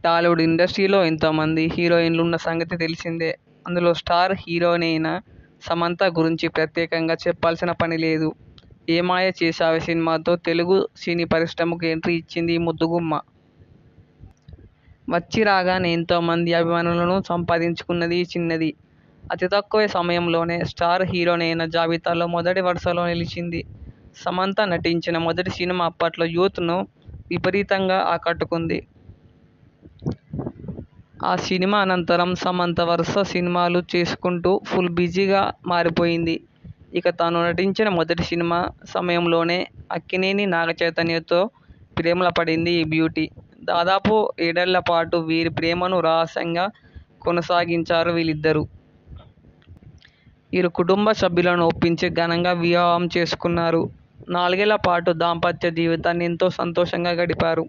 టాలీవుడ్ ఇండస్ట్రీలో ఎంతోమంది హీరోయిన్లు ఉన్న సంగతి తెలిసిందే. అందులో స్టార్ హీరోయిన్ అయిన సమంత గురించి ప్రత్యేకంగా చెప్పాల్సిన పని లేదు. 'ఏమాయ చేశావే' సినిమాతో తెలుగు సినీ పరిశ్రమకు ఎంట్రీ ఇచ్చింది ఈ ముద్దుగుమ్మ. వచ్చి రాగానే ఎంతోమంది అభిమానులను సంపాదించుకున్నది ఈ చిన్నది. అతి తక్కువ సమయంలోనే స్టార్ హీరోయిన్ల జాబితాలో మొదటి వరుసలో నిలిచింది. సమంత నటించిన మొదటి సినిమా అప్పట్లో యూత్ను విపరీతంగా ఆకట్టుకుంది. ఆ సినిమా అనంతరం సమంత వరుస సినిమాలు చేసుకుంటూ ఫుల్ బిజీగా మారిపోయింది. ఇక తాను నటించిన మొదటి సినిమా సమయంలోనే అక్కినేని నాగచైతన్యతో ప్రేమలో పడింది ఈ బ్యూటీ. దాదాపు 7 ఏళ్ల పాటు వీరి ప్రేమను రహస్యంగా కొనసాగించారు వీళ్ళిద్దరూ. ఇరు కుటుంబ సభ్యులను ఒప్పించి ఘనంగా వివాహం చేసుకున్నారు. 4 ఏళ్ల పాటు దాంపత్య జీవితాన్ని ఎంతో సంతోషంగా గడిపారు.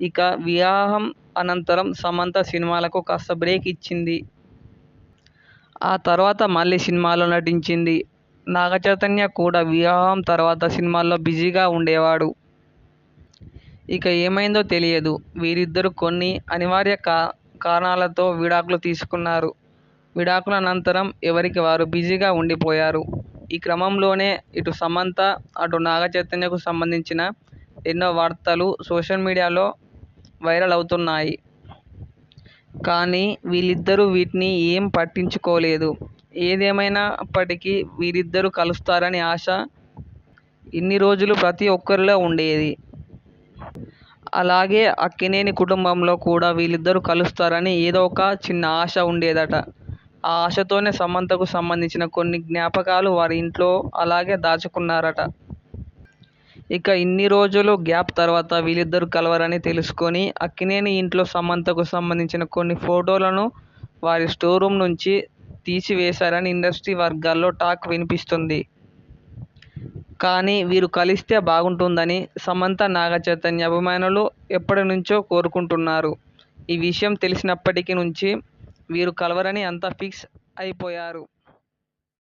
ఇక వివాహం అనంతరం సమంత సినిమాలకు కాస్త బ్రేక్ ఇచ్చింది. ఆ తర్వాత మళ్లీ సినిమాల్లో నటించింది. నాగచైతన్య కూడా వివాహం తర్వాత సినిమాల్లో బిజీగా ఉండేవాడు. ఇక ఏమైందో తెలియదు. వీరిద్దరూ కొన్ని అనివార్య కారణాలతో విడాకులు తీసుకున్నారు. విడాకుల అనంతరం ఎవరికి వారు బిజీగా ఉండిపోయారు. ఈ క్రమంలోనే ఇటు సమంత, అటు నాగచైతన్యకు సంబంధించిన ఎన్నో వార్తలు సోషల్ మీడియాలో వైరల్ అవుతున్నాయి. కానీ వీళ్ళిద్దరూ వీటిని ఏం పట్టించుకోలేదు. ఏదేమైనప్పటికీ వీరిద్దరూ కలుస్తారని ఆశ ఇన్ని రోజులు ప్రతి ఒక్కరిలో ఉండేది. అలాగే అక్కినేని కుటుంబంలో కూడా వీళ్ళిద్దరూ కలుస్తారని ఏదో ఒక చిన్న ఆశ ఉండేదట. ఆ ఆశతోనే సమంతకు సంబంధించిన కొన్ని జ్ఞాపకాలు వారి ఇంట్లో అలాగే దాచుకున్నారట. ఇక ఇన్ని రోజులు గ్యాప్ తర్వాత వీళ్ళిద్దరూ కలవరని తెలుసుకొని అక్కినేని ఇంట్లో సమంతకు సంబంధించిన కొన్ని ఫోటోలను వారి స్టోర్ రూమ్ నుంచి తీసివేశారని ఇండస్ట్రీ వర్గాల్లో టాక్ వినిపిస్తుంది. కానీ వీరు కలిస్తే బాగుంటుందని సమంత, నాగచైతన్య అభిమానులు ఎప్పటి నుంచో కోరుకుంటున్నారు. ఈ విషయం తెలిసినప్పటి నుంచి వీరు కలవరని అంతా ఫిక్స్ అయిపోయారు.